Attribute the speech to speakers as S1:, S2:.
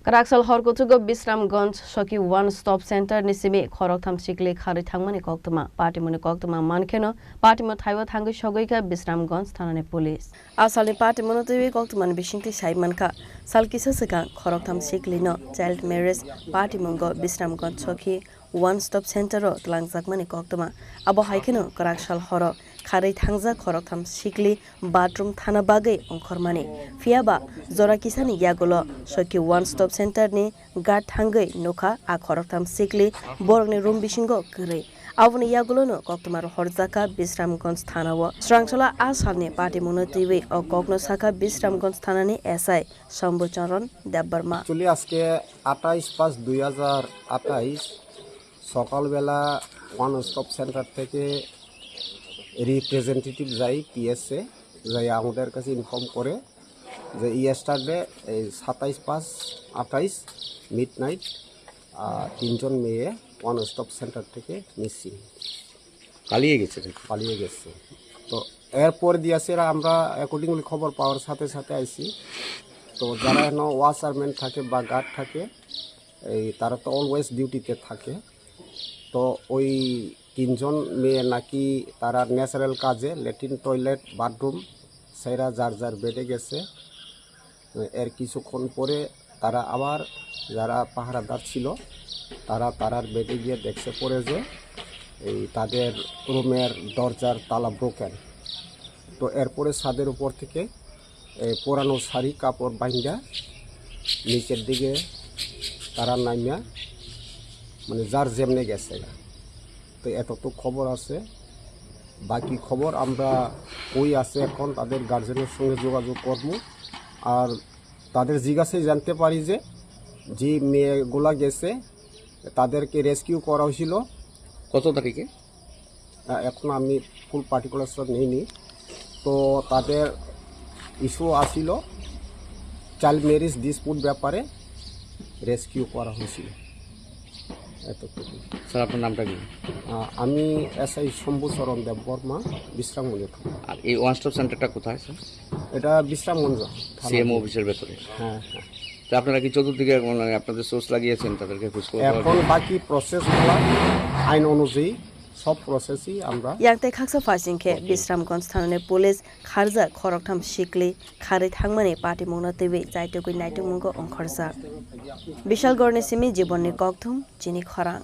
S1: Kraksal Horthuk Bishramganj Sakhi One Stop Center ni Simi Khoroktham Sikli Kharwi Thangmani Koktwma Patimwng Koktwma Mankhe Patimwng Thaio Thangwi Sogwikha Bishramganj Thanani Police Asalni Patimwng Thaio Koktwma Bishingti Saimanka Salkisa Sikang Khoroktham Sikli no Child Marriage Patimwng Bishramganj Sakhi One Stop Center ro Thangmani Koktwma Abo haikeno Kraksal Horo Kharwi Thangja Khoroktham Sikli Bathroom Thana bagai ongkhormani Fiaba Jora Kisani Yagulo Sakhi One Stop Center ni guard thangai nokha a Khoroktham Sikli borokni room bisingo grai Aboni yagulo no Koktwma Horjaka Bishramganj Thanao Srangsala asalni Patimwng TV o Kokno Saka Bishramganj Thanani SI Sambocharan Debbarma
S2: Actually আজকে 28/5/2028 সকালবেলা one stop centre থেকে representative যাই পিএসএ যাই আমাদের কাছে inform করে যে yesterday 27/5/28 midnight তিনজন মেয়ে ওয়ান স্টপ সেন্টার থেকে মিসিং পালিয়ে গেছে তো এরপর দিয়েছে আমরা অ্যাকর্ডিংলি খবর পাওয়ার সাথে সাথে আইছি তো যারা এখনো ওয়াচারম্যান থাকে বা গার্ড থাকে এই তারা তো অলওয়েজ ডিউটিতে থাকে তো ওই তিনজন মেয়ে নাকি তারা ন্যাচারাল কাজে ল্যাট্রিন টয়লেট বাথরুম সেরা যার যার বেডে গেছে এর কিছুক্ষণ পরে তারা আবার যারা পাহারাদার ছিল তারার বেডে গিয়ে দেখছে পড়ে যে এই তাদের রুমের দরজার তালা ব্রোকেন তো এরপরে ছাদের উপর থেকে পুরানো শাড়ি কাপড় বাইন্দা নিচের দিকে তারা নামিয়া মানে যার যেমনে গেছে তো এতটুকু খবর আছে বাকি খবর আমরা ওই আছে এখন তাদের গার্জেনের সঙ্গে যোগাযোগ করব আর তাদের জিজ্ঞাসায় জানতে পারি যে মেয়েগুলা গেছে তাদেরকে রেস্কিউ করা হয়েছিল
S3: কত তারিখে
S2: এখন আমি ফুল পার্টিকুলার্স নেইনি তো তাদের ইস্যু আসিল চাইল্ড ম্যারেজ ডিসপুট ব্যাপারে রেস্কিউ করা হয়েছিল এতটুকু
S3: স্যার আপনার নামটা কি
S2: আমি এসআই শম্ভুচরণ দেববর্মা বিশ্রামগঞ্জ
S3: আর এই ওয়ান স্টপ সেন্টারটা কোথায় স্যার
S2: এটা বিশ্রামগঞ্জ
S3: সিএমও অফিসের ভেতরে
S2: হ্যাঁ
S3: তো আপনারা কি চতুর্দিকে আপনাদের সোর্স লাগিয়েছেন তাদেরকে খোঁজ করতে
S2: এখন বাকি প্রসেসগুলো আইন অনুযায়ী সব প্রসেসই আমরা
S1: Yakte khaksa fasingkhe Bishramganj Thanani Police Kharja Khoroktham Sikli Kharwi Thangmani Patimwng TV Jaitokui Naitomungko ongkhorjak Bishalgorni Simi Jibonni Koktwma Chini Khorang